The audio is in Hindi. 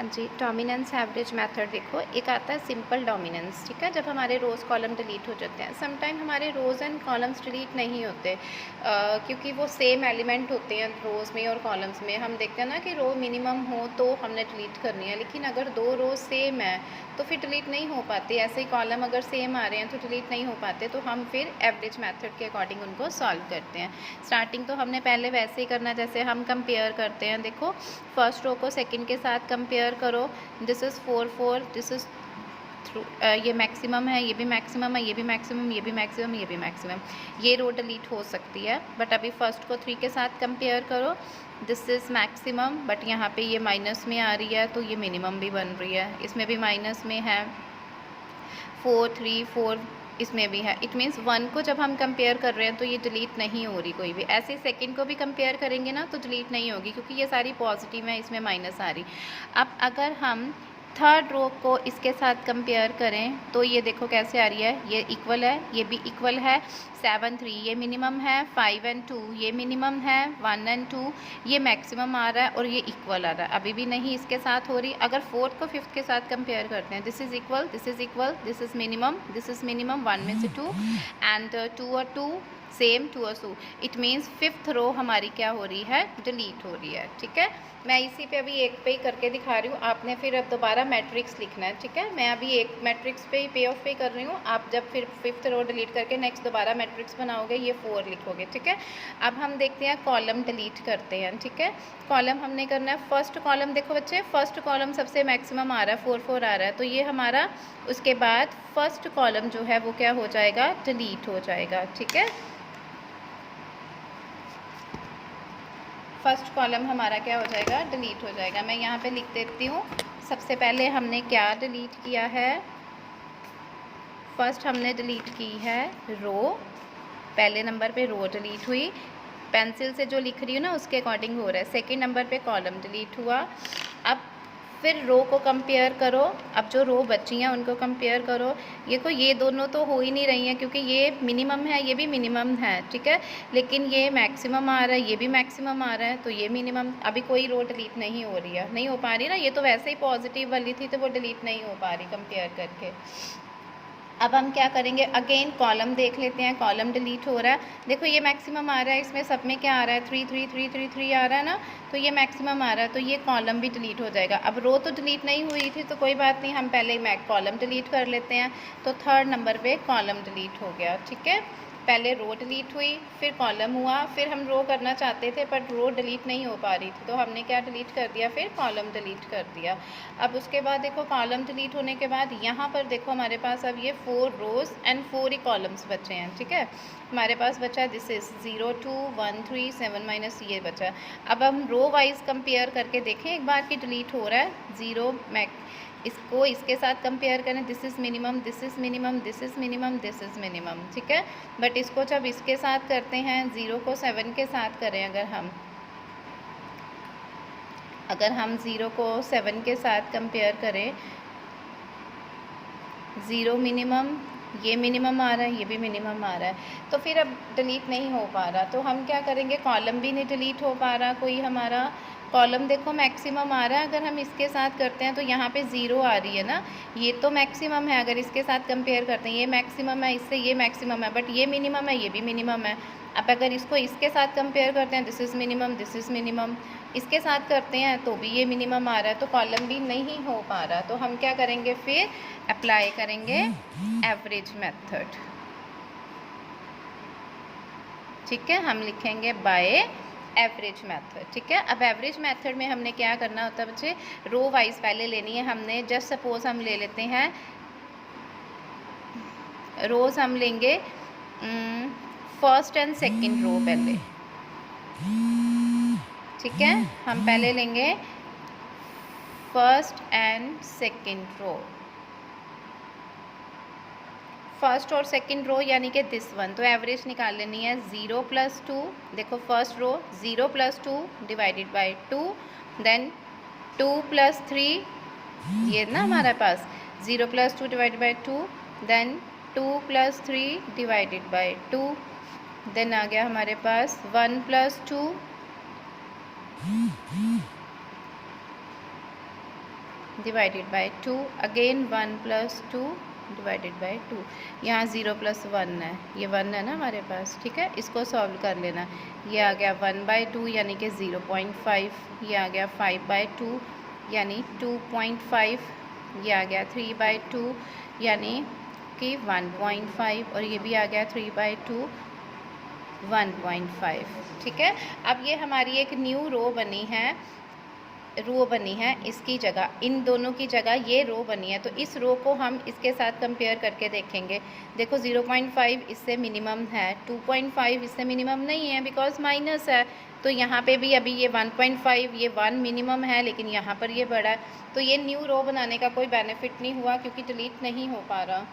हाँ जी, डोमिनेंस एवरेज मेथड देखो, एक आता है सिंपल डोमिनेंस, ठीक है, जब हमारे रोज़ कॉलम डिलीट हो जाते हैं। सम टाइम हमारे रोज़ एंड कॉलम्स डिलीट नहीं होते क्योंकि वो सेम एलिमेंट होते हैं रोज़ में और कॉलम्स में। हम देखते हैं ना कि रो मिनिमम हो तो हमने डिलीट करनी है, लेकिन अगर दो रो सेम है तो फिर डिलीट नहीं हो पाती। ऐसे ही कॉलम अगर सेम आ रहे हैं तो डिलीट नहीं हो पाते, तो हम फिर एवरेज मेथड के अकॉर्डिंग उनको सॉल्व करते हैं। स्टार्टिंग तो हमने पहले वैसे ही करना जैसे हम कंपेयर करते हैं। देखो, फर्स्ट रो को सेकंड के साथ कंपेयर करो। दिस इज़ 4 4, दिस इज़ ये मैक्सिमम है, ये भी मैक्सिमम है, ये भी मैक्सिमम, ये भी मैक्सिमम, ये भी मैक्सिमम। ये रो डिलीट हो सकती है, बट अभी फर्स्ट को 3 के साथ कंपेयर करो। दिस इज़ मैक्सिमम, बट यहाँ पे ये माइनस में आ रही है तो ये मिनिमम भी बन रही है। इसमें भी माइनस में है, 4 3 4 इसमें भी है। इट मीन्स 1 को जब हम कंपेयर कर रहे हैं तो ये डिलीट नहीं हो रही कोई भी। ऐसे सेकंड को भी कंपेयर करेंगे ना तो डिलीट नहीं होगी, क्योंकि ये सारी पॉजिटिव है, इसमें माइनस आ रही। अब अगर हम थर्ड रो को इसके साथ कंपेयर करें तो ये देखो कैसे आ रही है, ये इक्वल है, ये भी इक्वल है। 7 3 ये मिनिमम है, 5 एंड 2 ये मिनिमम है, 1 एंड 2 ये मैक्सिमम आ रहा है और ये इक्वल आ रहा है। अभी भी नहीं इसके साथ हो रही। अगर फोर्थ को फिफ्थ के साथ कंपेयर करते हैं, this is equal, this is equal, this is minimum, this is minimum, 1 में से 2 एंड 2 और 2 सेम, 2 और 2। इट मीन्स फिफ्थ रो हमारी क्या हो रही है, डिलीट हो रही है। ठीक है, मैं इसी पे अभी एक पे ही करके दिखा रही हूँ। आपने फिर अब दोबारा मैट्रिक्स लिखना है। ठीक है, मैं अभी एक मैट्रिक्स पे ही पे ऑफ पे कर रही हूँ। आप जब फिर फिफ्थ रो डिलीट करके नेक्स्ट दोबारा मैट्रिक्स बनाओगे, ये 4 लिखोगे। ठीक है, अब हम देखते हैं कॉलम डिलीट करते हैं। ठीक है, कॉलम हमने करना है। फर्स्ट कॉलम देखो बच्चे, फर्स्ट कॉलम सबसे मैक्सिमम आ रहा है, 4 4 आ रहा है, तो ये हमारा उसके बाद फर्स्ट कॉलम जो है वो क्या हो जाएगा, डिलीट हो जाएगा। ठीक है, फर्स्ट कॉलम हमारा क्या हो जाएगा, डिलीट हो जाएगा। मैं यहाँ पे लिख देती हूँ। सबसे पहले हमने क्या डिलीट किया है, फर्स्ट हमने डिलीट की है रो, पहले नंबर पे रो डिलीट हुई। पेंसिल से जो लिख रही हूँ ना उसके अकॉर्डिंग हो रहा है। सेकंड नंबर पे कॉलम डिलीट हुआ। अब फिर रो को कंपेयर करो। अब जो रो बची हैं उनको कंपेयर करो। ये दोनों तो हो ही नहीं रही हैं क्योंकि ये मिनिमम है, ये भी मिनिमम है। ठीक है, लेकिन ये मैक्सिमम आ रहा है, ये भी मैक्सिमम आ रहा है, तो ये मिनिमम। अभी कोई रो डिलीट नहीं हो रही है, नहीं हो पा रही ना। ये तो वैसे ही पॉजिटिव वाली थी तो वो डिलीट नहीं हो पा रही कंपेयर करके। अब हम क्या करेंगे, अगेन कॉलम देख लेते हैं। कॉलम डिलीट हो रहा है, देखो ये मैक्सिमम आ रहा है, इसमें सब में क्या आ रहा है, 3 3 3 3 3 आ रहा है ना, तो ये मैक्सिमम आ रहा है, तो ये कॉलम भी डिलीट हो जाएगा। अब रो तो डिलीट नहीं हुई थी तो कोई बात नहीं, हम पहले कॉलम डिलीट कर लेते हैं। तो थर्ड नंबर पे कॉलम डिलीट हो गया। ठीक है, पहले रो डिलीट हुई, फिर कॉलम हुआ, फिर हम रो करना चाहते थे बट रो डिलीट नहीं हो पा रही थी, तो हमने क्या डिलीट कर दिया, फिर कॉलम डिलीट कर दिया। अब उसके बाद देखो कॉलम डिलीट होने के बाद यहाँ पर देखो हमारे पास अब ये 4 रोज़ एंड 4 ही कॉलम्स बचे हैं। ठीक है, हमारे पास बचा दिस इज़ 0 2 1 3 7 माइनस ये बचा। अब हम रो वाइज कंपेयर करके देखें एक बार कि डिलीट हो रहा है। 0 इसको इसके साथ कंपेयर करें, this is minimum, this is minimum, this is minimum, this is minimum. ठीक है, बट इसको जब इसके साथ करते हैं, 0 को 7 के साथ करें, अगर हम 0 को 7 के साथ कंपेयर करें, 0 मिनिमम, ये मिनिमम आ रहा है, ये भी मिनिमम आ रहा है, तो फिर अब डिलीट नहीं हो पा रहा। तो हम क्या करेंगे, कॉलम भी नहीं डिलीट हो पा रहा कोई हमारा। कॉलम देखो मैक्सिमम आ रहा है, अगर हम इसके साथ करते हैं तो यहाँ पे 0 आ रही है ना, ये तो मैक्सिमम है। अगर इसके साथ कंपेयर करते हैं, ये मैक्सिमम है, इससे ये मैक्सिमम है, बट ये मिनिमम है, ये भी मिनिमम है। अब अगर इसको इसके साथ कंपेयर करते हैं, this is minimum, this is minimum, इसके साथ करते हैं तो भी ये मिनिमम आ रहा है, तो कॉलम भी नहीं हो पा रहा। तो हम क्या करेंगे, फिर अप्लाई करेंगे एवरेज मेथड। ठीक है, हम लिखेंगे बाय एवरेज मेथड। ठीक है, अब एवरेज मेथड में हमने क्या करना होता है बच्चे, रो वाइज पहले लेनी है हमने। जस्ट सपोज हम ले लेते हैं रोज, हम लेंगे फर्स्ट एंड सेकंड रो पहले। ठीक है, हम पहले लेंगे first and second row, first और सेकंड रो यानी कि दिस वन। तो एवरेज निकाल लेनी है। 0 + 2, देखो first row 0 + 2 divided by 2, then 2 + 3, ये ना हमारे पास 0 + 2 divided by 2, then 2 + 3 divided by 2, then आ गया हमारे पास 1 + 2, divided by 2, again 1 plus 2 divided by 2। यहाँ 0 प्लस 1 है, ये 1 है ना हमारे पास, ठीक है। इसको सॉल्व कर लेना। ये आ गया 1/2 यानी कि 0.5, ये आ गया 5/2 यानी 2.5, ये आ गया 3/2 यानी कि 1.5, और ये भी आ गया 3/2 1.5, ठीक है। अब ये हमारी एक न्यू रो बनी है, इसकी जगह, इन दोनों की जगह ये रो बनी है, तो इस रो को हम इसके साथ कंपेयर करके देखेंगे। देखो 0.5 इससे मिनिमम है, 2.5 इससे मिनिमम नहीं है बिकॉज माइनस है, तो यहाँ पे भी अभी ये 1.5, ये 1 मिनिमम है, लेकिन यहाँ पर ये बड़ा है, तो ये न्यू रो बनाने का कोई बेनिफिट नहीं हुआ क्योंकि डिलीट नहीं हो पा रहा।